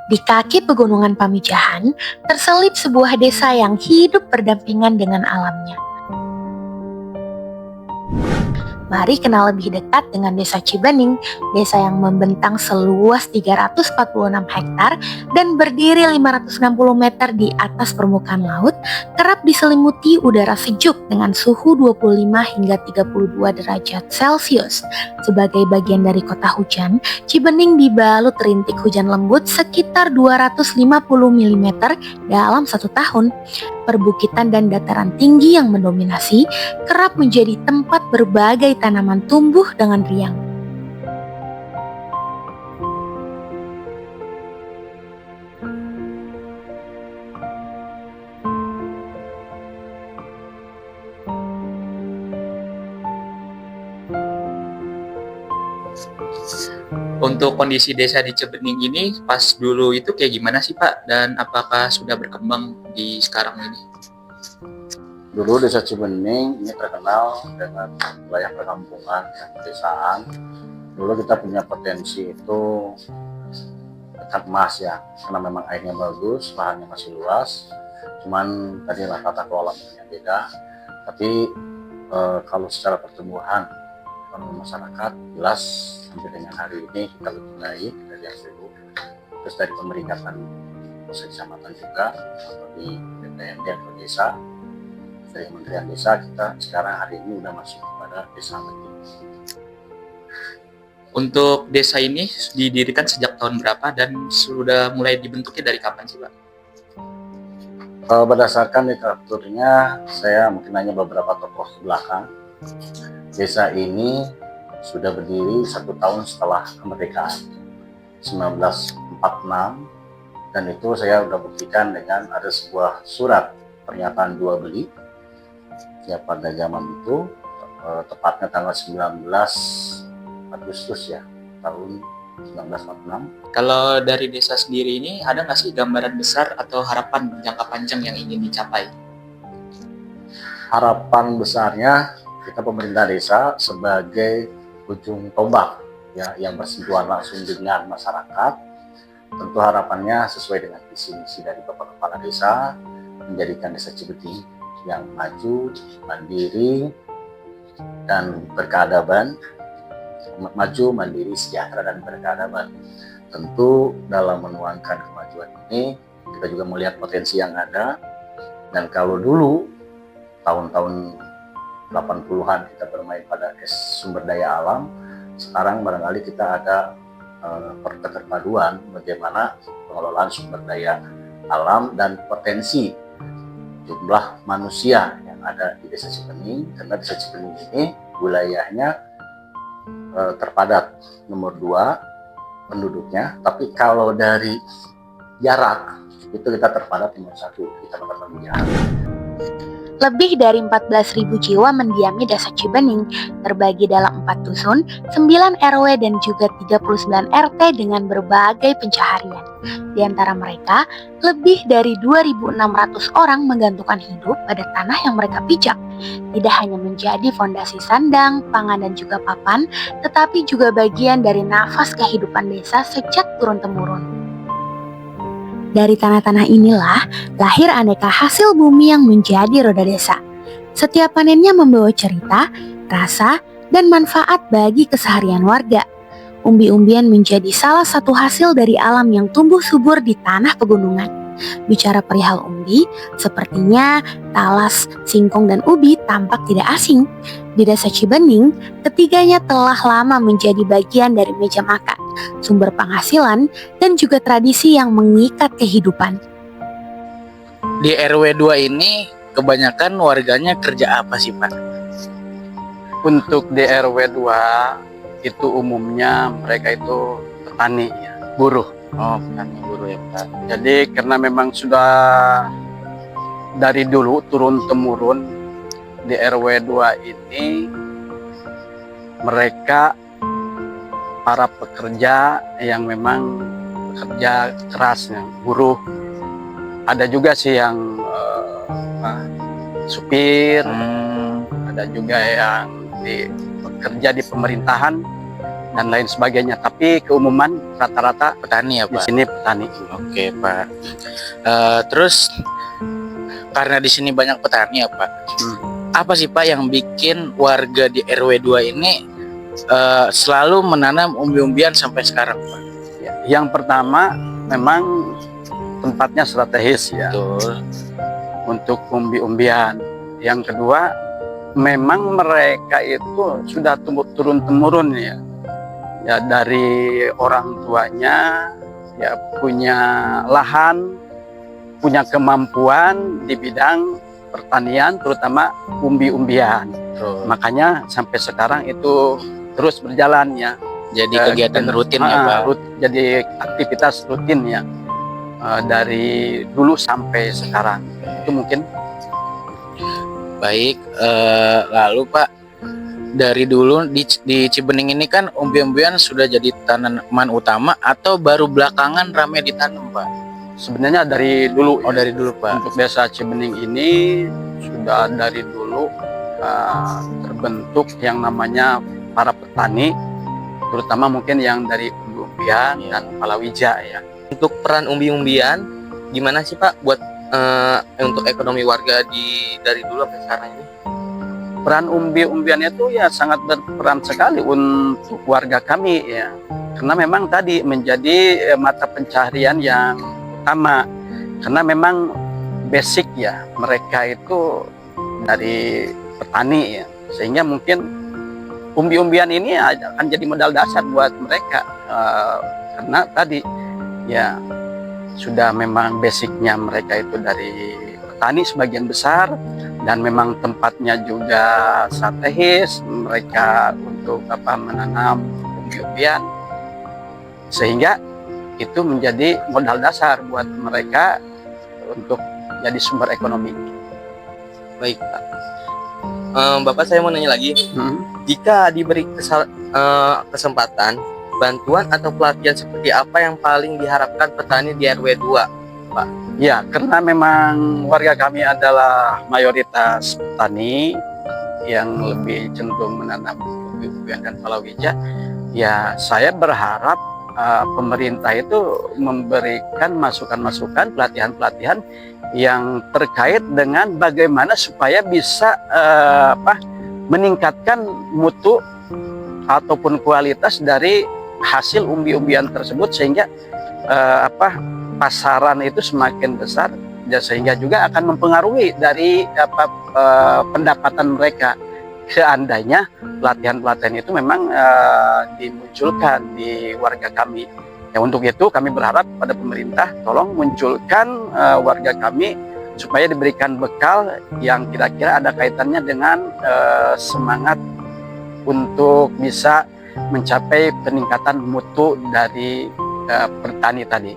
Di kaki pegunungan Pamijahan, terselip sebuah desa yang hidup berdampingan dengan alamnya. Mari kenal lebih dekat dengan Desa Cibening, desa yang membentang seluas 346 hektar dan berdiri 560 meter di atas permukaan laut, kerap diselimuti udara sejuk dengan suhu 25 hingga 32 derajat Celcius. Sebagai bagian dari kota hujan, Cibening dibalut rintik hujan lembut sekitar 250 mm dalam satu tahun. Perbukitan dan dataran tinggi yang mendominasi kerap menjadi tempat berbagai tanaman tumbuh dengan riang. Untuk kondisi desa di Cibening ini pas dulu itu kayak gimana sih Pak? Dan apakah sudah berkembang di sekarang ini? Dulu Desa Cibening ini terkenal dengan wilayah perkampungan dan pedesaan. Dulu kita punya potensi itu ikan emas ya, karena memang airnya bagus, lahannya masih luas. Cuman tadi lah tata kelolanya beda. Tapi kalau secara pertumbuhan ekonomi masyarakat jelas sampai dengan hari ini kita lebih baik dari yang dulu. Terus dari pemeringkatan kecamatan juga atau di BPND atau desa, dari Kementerian Desa, kita sekarang hari ini udah masuk kepada desa lagi. Untuk desa ini didirikan sejak tahun berapa dan sudah mulai dibentuknya dari kapan sih Pak? Berdasarkan literaturnya, saya mungkin hanya beberapa tokoh belakang. Desa ini sudah berdiri 1 tahun setelah kemerdekaan 1946, dan itu saya sudah buktikan dengan ada sebuah surat pernyataan jual beli ya pada zaman itu, tepatnya tanggal 19 Agustus ya tahun 1946. Kalau dari desa sendiri ini ada nggak sih gambaran besar atau harapan jangka panjang yang ingin dicapai? Harapan besarnya kita pemerintah desa sebagai ujung tombak ya yang bersentuhan langsung dengan masyarakat. Tentu harapannya sesuai dengan visi misi dari Bapak Kepala Desa, menjadikan Desa Cibening yang maju, mandiri, dan berkeadaban. Maju, mandiri, sejahtera, dan berkeadaban. Tentu dalam menuangkan kemajuan ini kita juga melihat potensi yang ada. Dan kalau dulu tahun-tahun 80-an kita bermain pada sumber daya alam, sekarang barangkali kita ada keterpaduan bagaimana pengelolaan sumber daya alam dan potensi jumlah manusia yang ada di Desa Cibening, karena Desa Cibening ini wilayahnya terpadat nomor 2 penduduknya, tapi kalau dari jarak itu kita terpadat nomor 1 di Kecamatan Pamijahan. Lebih dari 14.000 jiwa mendiami Desa Cibening, terbagi dalam 4 dusun, 9 RW dan juga 39 RT dengan berbagai pencaharian. Di antara mereka, lebih dari 2.600 orang menggantungkan hidup pada tanah yang mereka pijak. Tidak hanya menjadi fondasi sandang, pangan dan juga papan, tetapi juga bagian dari nafas kehidupan desa sejak turun-temurun. Dari tanah-tanah inilah lahir aneka hasil bumi yang menjadi roda desa. Setiap panennya membawa cerita, rasa, dan manfaat bagi keseharian warga. Umbi-umbian menjadi salah satu hasil dari alam yang tumbuh subur di tanah pegunungan. Bicara perihal umbi, sepertinya talas, singkong, dan ubi tampak tidak asing. Di Desa Cibening, ketiganya telah lama menjadi bagian dari meja makan, sumber penghasilan, dan juga tradisi yang mengikat kehidupan. Di RW 2 ini kebanyakan warganya kerja apa sih Pak? Untuk di RW 2 itu umumnya mereka itu petani ya, buruh. Oh, petani buruh ya Pak. Jadi karena memang sudah dari dulu turun-temurun di RW 2 ini mereka para pekerja yang memang bekerja keras, yang buruh. Ada juga sih yang supir, ada juga yang bekerja di pemerintahan dan lain sebagainya. Tapi keumuman rata-rata Petani ya di Pak? sini petani. Oke Pak. Terus karena di sini banyak petani ya Pak, apa sih Pak yang bikin warga di RW 2 ini selalu menanam umbi-umbian sampai sekarang Pak? Ya, yang pertama memang tempatnya strategis ya Betul. untuk umbi-umbian. Yang kedua memang mereka itu sudah turun temurun ya, ya dari orang tuanya ya punya lahan, punya kemampuan di bidang pertanian terutama umbi-umbian. Betul. Makanya sampai sekarang itu terus berjalan ya. Jadi kegiatan rutin ya Pak? Jadi aktivitas rutin ya dari dulu sampai sekarang. Itu mungkin. Baik, lalu Pak, dari dulu di Cibening ini kan umbi-umbian sudah jadi tanaman utama atau baru belakangan ramai ditanam Pak? Sebenarnya dari dulu. Oh dari dulu Pak. Untuk desa Cibening ini sudah dari dulu terbentuk yang namanya para petani, terutama mungkin yang dari umbi-umbian dan palawija ya. Untuk peran umbi-umbian, gimana sih Pak buat untuk ekonomi warga dari dulu sampai sekarang ini? Peran umbi-umbian itu ya sangat berperan sekali untuk warga kami ya, karena memang tadi menjadi mata pencaharian yang utama, karena memang basic ya mereka itu dari petani ya, sehingga mungkin umbi-umbian ini akan jadi modal dasar buat mereka karena tadi ya sudah memang basicnya mereka itu dari petani sebagian besar, dan memang tempatnya juga strategis mereka untuk menanam umbi-umbian, sehingga itu menjadi modal dasar buat mereka untuk jadi sumber ekonomi. Baik Pak. Bapak saya mau nanya lagi, jika diberi kesempatan, bantuan atau pelatihan seperti apa yang paling diharapkan petani di RW 2 Pak? Ya, karena memang warga kami adalah mayoritas petani yang lebih cenderung menanam umbi-umbian dan palawija, ya saya berharap pemerintah itu memberikan masukan-masukan, pelatihan-pelatihan yang terkait dengan bagaimana supaya bisa meningkatkan mutu ataupun kualitas dari hasil umbi-umbian tersebut, sehingga pasaran itu semakin besar, ya, sehingga juga akan mempengaruhi dari pendapatan mereka. Seandainya pelatihan-pelatihan itu memang dimunculkan di warga kami. Ya, untuk itu kami berharap pada pemerintah tolong munculkan warga kami supaya diberikan bekal yang kira-kira ada kaitannya dengan semangat untuk bisa mencapai peningkatan mutu dari petani tadi.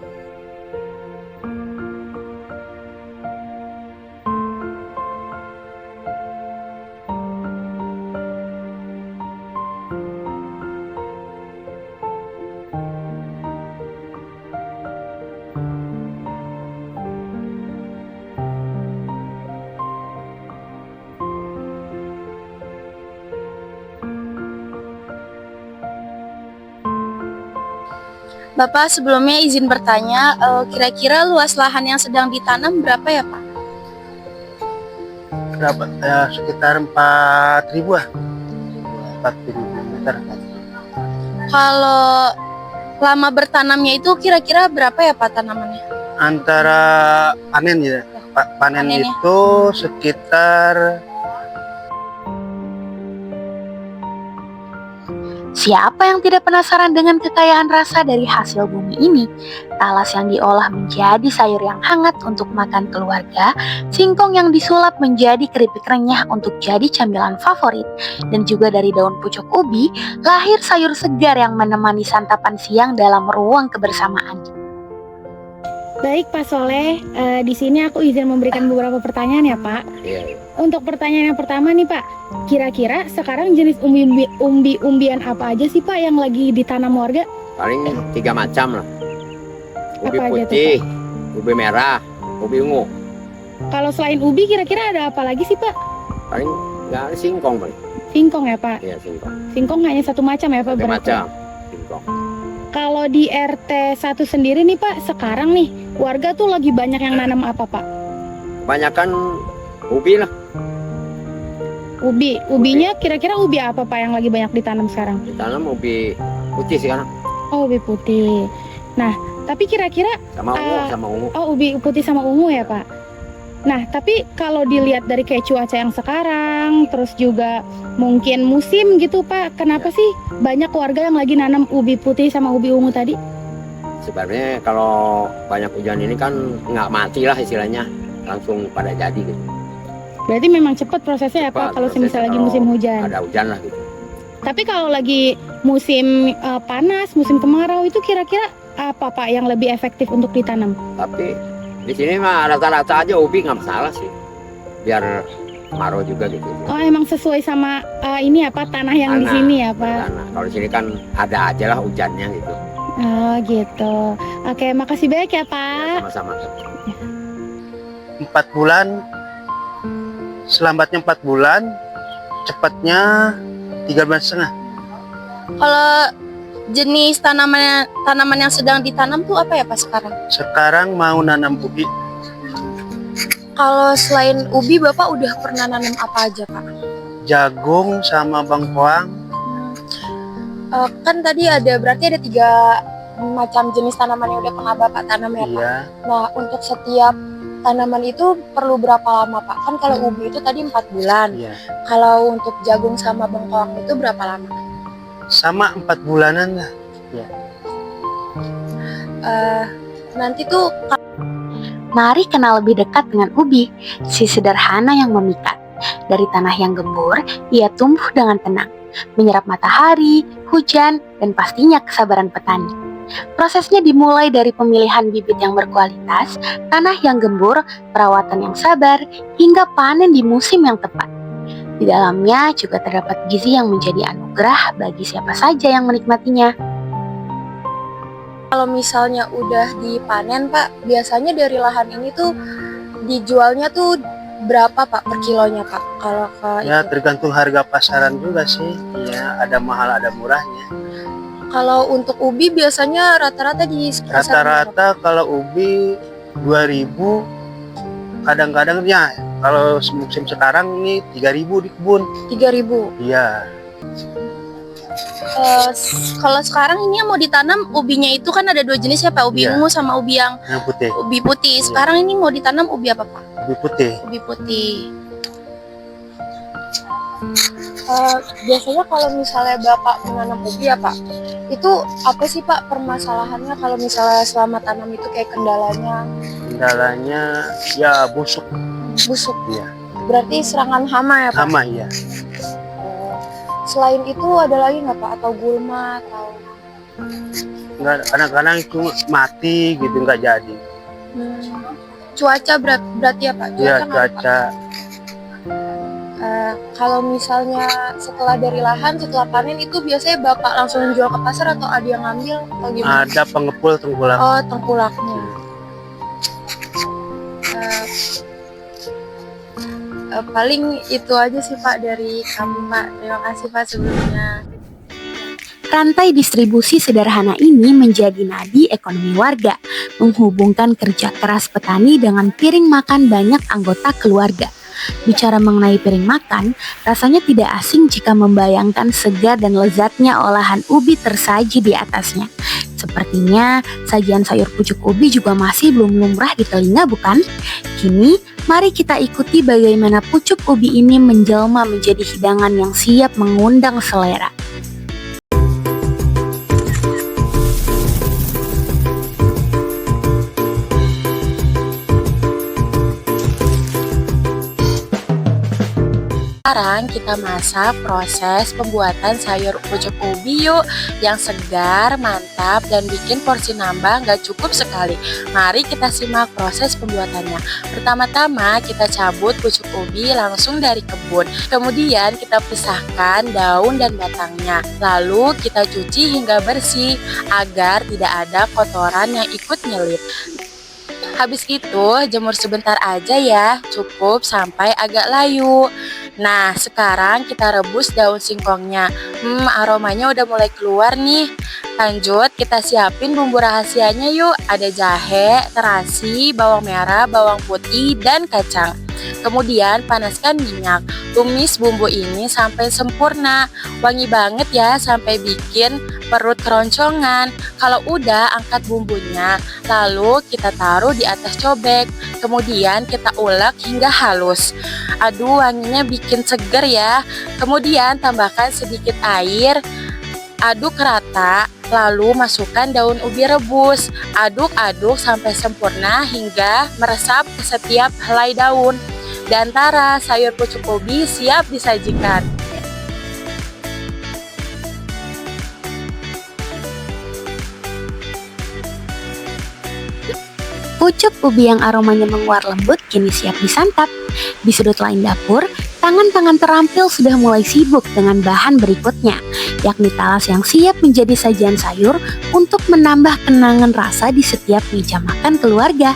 Bapak, sebelumnya izin bertanya, kira-kira luas lahan yang sedang ditanam berapa ya Pak? Berapa? Sekitar 4.000-an. 4.000 meter. Kalau lama bertanamnya itu kira-kira berapa ya Pak tanamannya? Antara panen ya. Panen Panennya? itu sekitar Siapa yang tidak penasaran dengan kekayaan rasa dari hasil bumi ini? Talas yang diolah menjadi sayur yang hangat untuk makan keluarga, singkong yang disulap menjadi keripik renyah untuk jadi camilan favorit, dan juga dari daun pucuk ubi, lahir sayur segar yang menemani santapan siang dalam ruang kebersamaan. Baik Pak Soleh, di sini aku izin memberikan beberapa pertanyaan ya Pak. Untuk pertanyaan yang pertama nih Pak, kira-kira sekarang jenis umbi-umbian apa aja sih Pak yang lagi ditanam warga? Paling 3 macam lah. Ubi Apa aja tuh, putih, ubi merah, ubi ungu. Kalau selain ubi kira-kira ada apa lagi sih Pak? Paling nggak ada singkong paling. Singkong ya Pak? Iya singkong. Singkong hanya satu macam ya Pak? Satu berarti? macam. singkong. Kalau di RT 1 sendiri nih Pak, sekarang nih warga tuh lagi banyak yang nanam apa Pak? Kebanyakan ubi lah. Ubinya kira-kira ubi apa Pak yang lagi banyak ditanam sekarang? Ditanam ubi putih sekarang. Oh, ubi putih. Nah, tapi kira-kira Sama ungu. oh, ubi putih sama ungu ya Pak. Nah, tapi kalau dilihat dari kayak cuaca yang sekarang, terus juga mungkin musim gitu Pak, kenapa sih banyak warga yang lagi nanam ubi putih sama ubi ungu tadi? Sebenarnya kalau banyak hujan ini kan nggak mati lah istilahnya, langsung pada jadi gitu. Berarti memang cepat prosesnya ya Pak, Cepat kalau prosesnya misalnya lagi kalau musim hujan. Ada hujan lah gitu. Tapi kalau lagi musim panas, musim kemarau itu kira-kira apa Pak yang lebih efektif untuk ditanam? Tapi di sini mah rata-rata aja ubi nggak masalah sih, biar kemarau juga gitu. Oh, emang sesuai sama ini apa tanah yang di Tanah, sini ya Pak? Karena kalau di sini kan ada aja lah hujannya gitu. Oh gitu. Oke, makasih banyak ya Pak. Sama-sama. 4 bulan, selambatnya 4 bulan, cepatnya 3 bulan setengah. Kalau jenis tanaman yang sedang ditanam tuh apa ya Pak sekarang? Sekarang mau nanam ubi, Kalau selain ubi Bapak udah pernah nanam apa aja Pak? jagung sama bengkoang. Kan tadi berarti ada 3 macam jenis tanaman yang udah pernah Bapak tanam ya Pak? Iya, Nah, untuk setiap tanaman itu perlu berapa lama Pak? Kan kalau ubi itu tadi 4 bulan. iya. Kalau untuk jagung sama bengkoang itu berapa lama? Sama 4 bulanan lah. Nanti tuh Mari kenal lebih dekat dengan ubi, si sederhana yang memikat. Dari tanah yang gembur, ia tumbuh dengan tenang, menyerap matahari, hujan, dan pastinya kesabaran petani. Prosesnya dimulai dari pemilihan bibit yang berkualitas, tanah yang gembur, perawatan yang sabar, hingga panen di musim yang tepat. Di dalamnya juga terdapat gizi yang menjadi anugerah bagi siapa saja yang menikmatinya. kalau misalnya udah dipanen Pak, biasanya dari lahan ini tuh dijualnya tuh berapa Pak per kilonya Pak? Kalau ke Ya itu. tergantung harga pasaran juga sih. Iya, ada mahal ada murahnya. Kalau untuk ubi biasanya rata-rata di kisaran berapa, Pak? Rata-rata kalau ubi 2000, kadang-kadang ya kalau musim sekarang ini 3000 di kebun. 3.000. Iya, Kalau sekarang ini yang mau ditanam ubinya itu kan ada 2 jenis ya Pak, ubi Iya. ungu sama ubi yang yang putih, ubi putih. Sekarang ini mau ditanam ubi apa Pak? ubi putih. Ubi putih. Biasanya kalau misalnya Bapak menanam ubi ya Pak, itu apa sih Pak permasalahannya kalau misalnya selama tanam itu kayak kendalanya? Kendalanya ya busuk, Busuk. Iya. Berarti serangan hama ya Pak? sama ya. Selain itu ada lagi nggak Pak? Atau gulma atau Nggak, kadang-kadang cuma mati gitu nggak jadi. cuaca berarti ya Pak? Iya, ngaruh, Pak? cuaca. Kalau misalnya setelah dari lahan, setelah panen itu biasanya Bapak langsung jual ke pasar atau ada yang ngambil atau gimana? Ada pengepul tengkulak. Oh, tengkulaknya. Paling itu aja sih Pak dari kami Pak. Terima kasih Pak sebelumnya. Rantai distribusi sederhana ini menjadi nadi ekonomi warga, menghubungkan kerja keras petani dengan piring makan banyak anggota keluarga. Bicara mengenai piring makan, rasanya tidak asing jika membayangkan segar dan lezatnya olahan ubi tersaji di atasnya. Sepertinya sajian sayur pucuk ubi juga masih belum lumrah di telinga, bukan? Kini, mari kita ikuti bagaimana pucuk ubi ini menjelma menjadi hidangan yang siap mengundang selera. Sekarang kita masak proses pembuatan sayur pucuk ubi yuk, yang segar, mantap, dan bikin porsi nambah nggak cukup sekali. Mari kita simak proses pembuatannya. Pertama-tama kita cabut pucuk ubi langsung dari kebun. Kemudian kita pisahkan daun dan batangnya. Lalu kita cuci hingga bersih agar tidak ada kotoran yang ikut nyelip. Habis itu jemur sebentar aja ya, cukup sampai agak layu. Nah, sekarang kita rebus daun singkongnya. Aromanya udah mulai keluar nih. Lanjut, kita siapin bumbu rahasianya yuk. Ada jahe, terasi, bawang merah, bawang putih, dan kacang. Kemudian panaskan minyak. Tumis bumbu ini sampai sempurna. Wangi banget ya, sampai bikin perut keroncongan. Kalau udah, angkat bumbunya. Lalu kita taruh di atas cobek. Kemudian kita ulek hingga halus. Aduh, wanginya bikin seger ya. Kemudian tambahkan sedikit air. Aduk rata, lalu masukkan daun ubi rebus. Aduk-aduk sampai sempurna hingga meresap ke setiap helai daun. Dan tara, sayur pucuk ubi siap disajikan. Pucuk ubi yang aromanya menguar lembut kini siap disantap. Di sudut lain dapur, tangan-tangan terampil sudah mulai sibuk dengan bahan berikutnya, yakni talas yang siap menjadi sajian sayur untuk menambah kenangan rasa di setiap meja makan keluarga.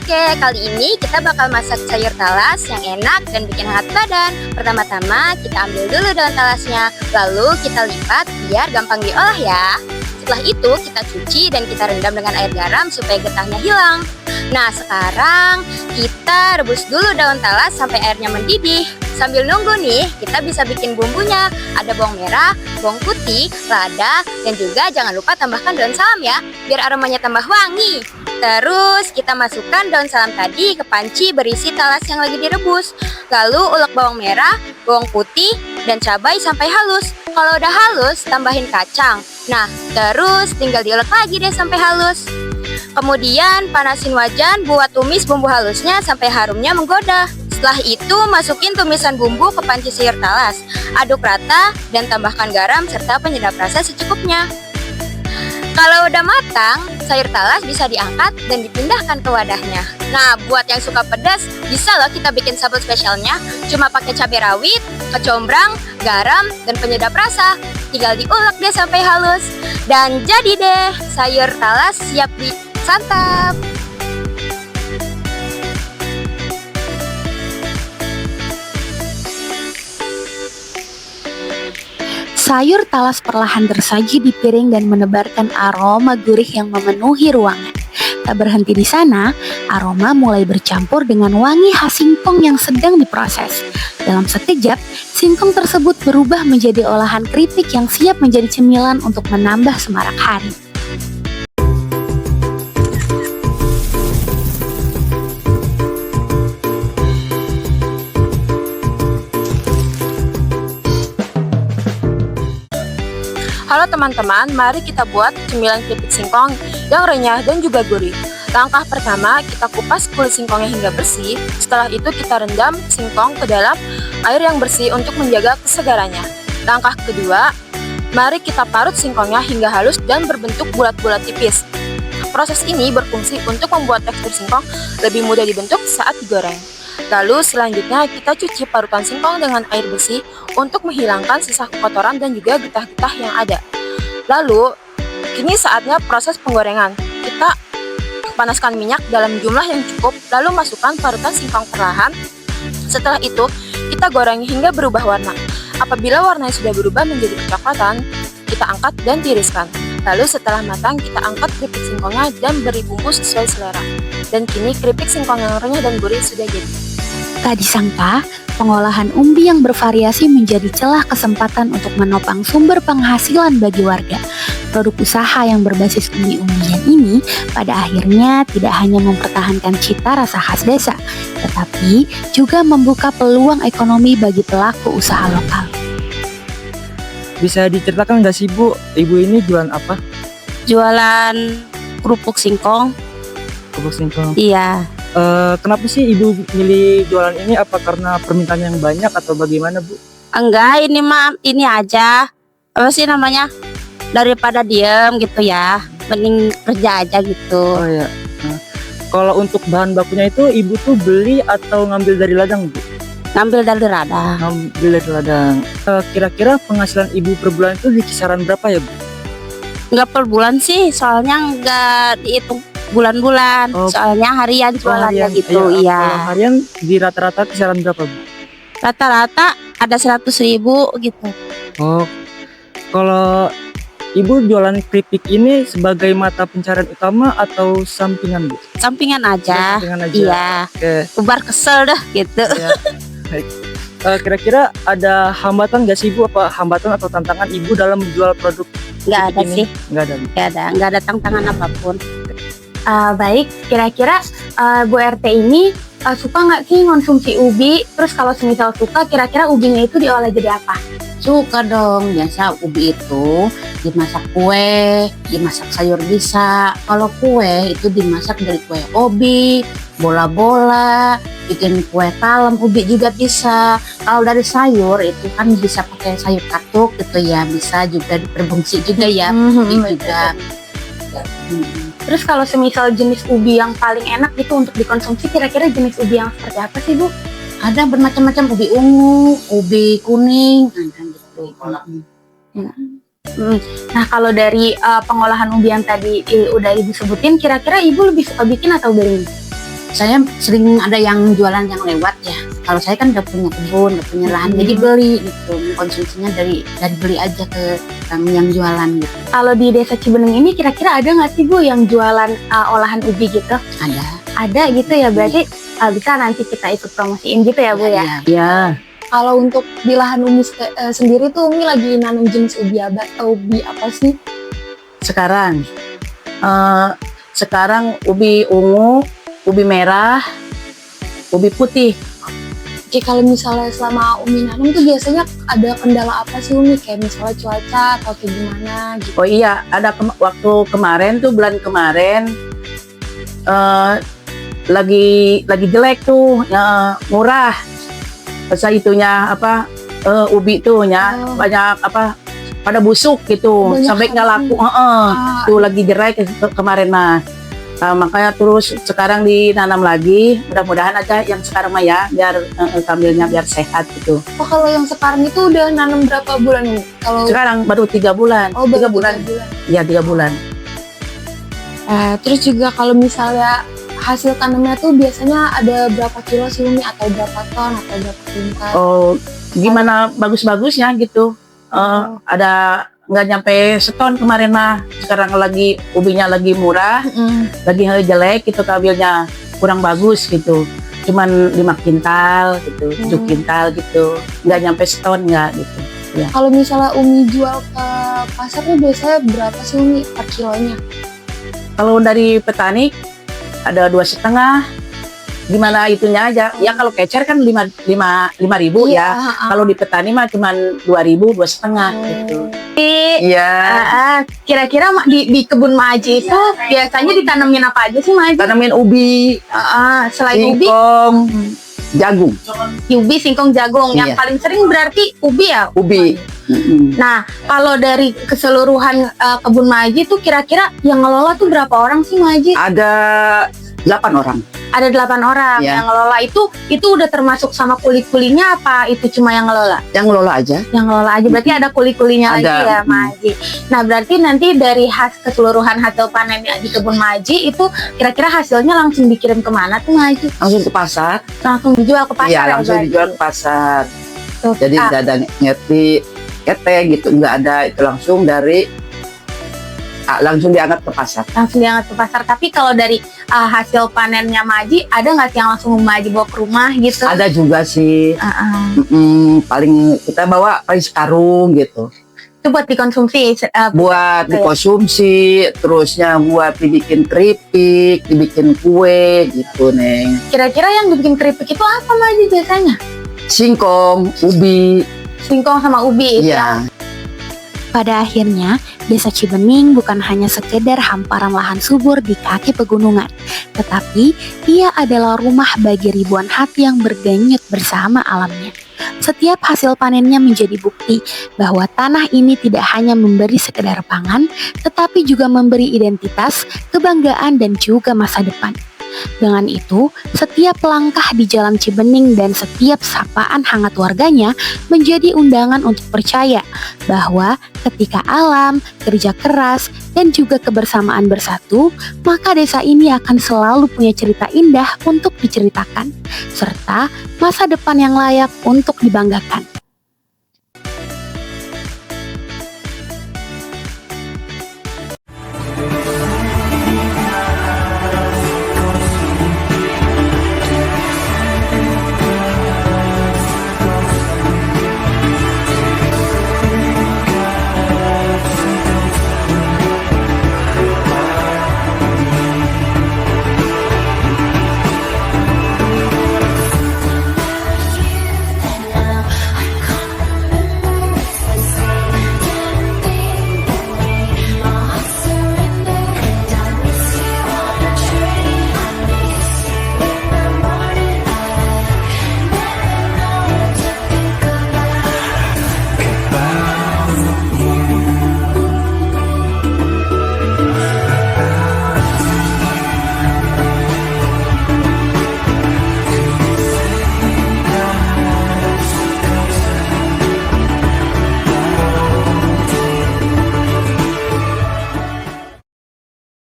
Oke, kali ini kita bakal masak sayur talas yang enak dan bikin hangat badan. Pertama-tama kita ambil dulu daun talasnya, lalu kita lipat biar gampang diolah ya. Setelah itu kita cuci dan kita rendam dengan air garam supaya getahnya hilang. Nah, sekarang kita rebus dulu daun talas sampai airnya mendidih. Sambil nunggu nih, kita bisa bikin bumbunya. Ada bawang merah, bawang putih, lada, dan juga jangan lupa tambahkan daun salam ya, biar aromanya tambah wangi. Terus kita masukkan daun salam tadi ke panci berisi talas yang lagi direbus. Lalu ulek bawang merah, bawang putih, dan cabai sampai halus. Kalau udah halus, tambahin kacang. Nah, terus tinggal diulek lagi deh sampai halus. Kemudian panasin wajan buat tumis bumbu halusnya sampai harumnya menggoda. Setelah itu masukin tumisan bumbu ke panci sayur talas. Aduk rata dan tambahkan garam serta penyedap rasa secukupnya. Kalau udah matang, sayur talas bisa diangkat dan dipindahkan ke wadahnya. Nah, buat yang suka pedas, bisa loh kita bikin sambal spesialnya. Cuma pakai cabai rawit, kecombrang, garam, dan penyedap rasa. Tinggal diulek deh sampai halus. Dan jadi deh, sayur talas siap disantap. Sayur talas perlahan tersaji di piring dan menebarkan aroma gurih yang memenuhi ruangan. Tak berhenti di sana, aroma mulai bercampur dengan wangi khas singkong yang sedang diproses. Dalam sekejap, singkong tersebut berubah menjadi olahan keripik yang siap menjadi cemilan untuk menambah semarak hari. Halo teman-teman, mari kita buat cemilan keripik singkong yang renyah dan juga gurih. Langkah pertama, kita kupas kulit singkongnya hingga bersih. Setelah itu kita rendam singkong ke dalam air yang bersih untuk menjaga kesegarannya. Langkah kedua, mari kita parut singkongnya hingga halus dan berbentuk bulat-bulat tipis. Proses ini berfungsi untuk membuat tekstur singkong lebih mudah dibentuk saat digoreng. Lalu selanjutnya kita cuci parutan singkong dengan air bersih untuk menghilangkan sisa kotoran dan juga getah-getah yang ada. Lalu, kini saatnya proses penggorengan. Kita panaskan minyak dalam jumlah yang cukup, lalu masukkan parutan singkong perlahan. Setelah itu, kita goreng hingga berubah warna. Apabila warnanya sudah berubah menjadi kecoklatan, kita angkat dan tiriskan. Lalu setelah matang, kita angkat keripik singkongnya dan beri bumbu sesuai selera. Dan kini keripik singkong yang renyah dan gurih sudah jadi. Tak disangka, pengolahan umbi yang bervariasi menjadi celah kesempatan untuk menopang sumber penghasilan bagi warga. Produk usaha yang berbasis umbi-umbian ini pada akhirnya tidak hanya mempertahankan cita rasa khas desa, tetapi juga membuka peluang ekonomi bagi pelaku usaha lokal. Bisa diceritakan nggak sih Bu, Ibu ini jualan apa? Jualan kerupuk singkong. Kerupuk singkong. Iya. Kenapa sih Ibu milih jualan ini? Apa karena permintaan yang banyak atau bagaimana Bu? Enggak, ini mah ini aja. Apa sih namanya? Daripada diem gitu ya, mending kerja aja gitu. Oh iya. Nah, kalau untuk bahan bakunya itu Ibu tuh beli atau ngambil dari ladang Bu? Ngambil dari ladang. Ngambil dari ladang. Kira-kira penghasilan ibu per bulan itu di kisaran berapa ya, Bu? Nggak per bulan sih, soalnya nggak dihitung bulan-bulan. Oh. Soalnya harian jualannya Harian. gitu, Kalau iya. harian di rata-rata kisaran berapa, Bu? Rata-rata ada 100.000 gitu. Oh, kalau ibu jualan keripik ini sebagai mata pencarian utama atau sampingan, Bu? Sampingan aja. Sampingan aja. Iya. Oke. Ubar kesel dah gitu. Ya. Baik. Kira-kira ada hambatan nggak sih, Bu? Apa hambatan atau tantangan ibu dalam menjual produk Nggak ada ini? sih. Nggak ada, Bu. Nggak ada tantangan apapun. Baik, kira-kira Bu RT ini suka nggak sih konsumsi ubi? Terus kalau semisal suka, kira-kira ubinya itu diolah jadi apa? Suka dong, biasa ubi itu dimasak kue, dimasak sayur bisa. Kalau kue itu dimasak dari kue ubi, bola-bola, bikin kue talam ubi juga bisa. Kalau dari sayur itu kan bisa pakai sayur katuk gitu ya, bisa juga diperbungsi juga ya, ubi juga. Terus kalau semisal jenis ubi yang paling enak gitu untuk dikonsumsi, kira-kira jenis ubi yang seperti apa sih, Bu? Ada bermacam-macam, ubi ungu, ubi kuning, gitu. Nah, kalau dari pengolahan ubi yang tadi udah Ibu sebutin, kira-kira Ibu lebih suka bikin atau beli? Saya sering ada yang jualan yang lewat ya. Kalau saya kan udah punya kebun, udah punya lahan, jadi beli gitu. Konsumsinya dari beli aja ke yang jualan gitu. Kalau di Desa Cibeneng ini kira-kira ada nggak sih, Bu, yang jualan olahan ubi gitu? Ada. Ada gitu ya, berarti bisa nanti kita ikut promosiin gitu ya, Bu ya? Ya. Kalau untuk di lahan Umi sendiri tuh Umi lagi nanam jenis ubi apa sih? Sekarang ubi ungu, ubi merah, ubi putih. Oke, kalau misalnya selama Umi nanam tuh biasanya ada kendala apa sih Umi? Kayak misalnya cuaca atau kayak gimana gitu? Oh iya, ada waktu kemarin tuh bulan kemarin lagi jelek tuh, murah. Masa itunya ubi tuh ya banyak pada busuk gitu, Banyak sampai nggak laku. Tuh lagi jelek kemarin mah. Makanya terus sekarang dinanam lagi, mudah-mudahan aja yang sekarang mah ya biar sambilnya biar sehat gitu. Oh, kalau yang sekarang itu udah nanam berapa bulan Umi? Kalau Sekarang baru 3 bulan. Oh, baru 3 bulan. 3 bulan. Ya 3 bulan. Terus juga kalau misalnya hasil tanamnya tuh biasanya ada berapa kilo sih Umi, atau berapa ton atau berapa kuintal? Oh, gimana bagus-bagusnya gitu. Ada nggak nyampe seton kemarin mah. Sekarang lagi ubinya lagi murah, lagi jelek gitu, kabilnya kurang bagus gitu. Cuman 5 kintal gitu, 7 kintal gitu. Nggak nyampe seton nggak gitu. Ya. Kalau misalnya Umi jual ke pasar tuh biasanya berapa sih Umi per kilonya? Kalau dari petani ada 2,5. Gimana itunya aja. Ya kalau kecer kan 5.000 ya. Kalau di petani mah cuman 2.000, 2,5 gitu. Iya. Kira-kira di kebun Maji itu biasanya ditanamin apa aja sih, Maji? Tanamin ubi, selain ubi, singkong, jagung. Ubi, singkong, jagung. Yang Iya. paling sering berarti ubi ya? Ubi. Nah, kalau dari keseluruhan kebun Maji tuh kira-kira yang ngelola tuh berapa orang sih, Maji? Ada 8 orang. Ada 8 orang Iya. yang ngelola itu udah termasuk sama kuli-kulinya apa itu cuma yang ngelola? Yang ngelola aja. Yang ngelola aja, berarti ada kuli-kulinya lagi Ada. ya, Maji. Nah, berarti nanti dari keseluruhan hasil panennya di kebun Maji itu kira-kira hasilnya langsung dikirim kemana tuh, Maji? Langsung ke pasar. Langsung dijual ke pasar Iya, ya, langsung berarti? dijual ke pasar. Tuh, Jadi nggak ada kete gitu, nggak ada, itu langsung dari langsung diangkat ke pasar. langsung diangkat ke pasar. Tapi kalau dari hasil panennya Maji, ada nggak sih yang langsung Maji bawa ke rumah gitu? Ada juga sih. Paling kita bawa paling sekarung gitu. Itu buat dikonsumsi? Buat dikonsumsi, terusnya buat dibikin keripik, dibikin kue gitu, Neng. Kira-kira yang dibikin keripik itu apa, Maji, biasanya? Singkong, ubi. Singkong sama ubi itu ya? Iya. Pada akhirnya, Desa Cibening bukan hanya sekedar hamparan lahan subur di kaki pegunungan, tetapi ia adalah rumah bagi ribuan hati yang berdenyut bersama alamnya. Setiap hasil panennya menjadi bukti bahwa tanah ini tidak hanya memberi sekedar pangan, tetapi juga memberi identitas, kebanggaan, dan juga masa depan. Dengan itu, setiap langkah di Jalan Cibening dan setiap sapaan hangat warganya menjadi undangan untuk percaya bahwa ketika alam, kerja keras, dan juga kebersamaan bersatu, maka desa ini akan selalu punya cerita indah untuk diceritakan, serta masa depan yang layak untuk dibanggakan.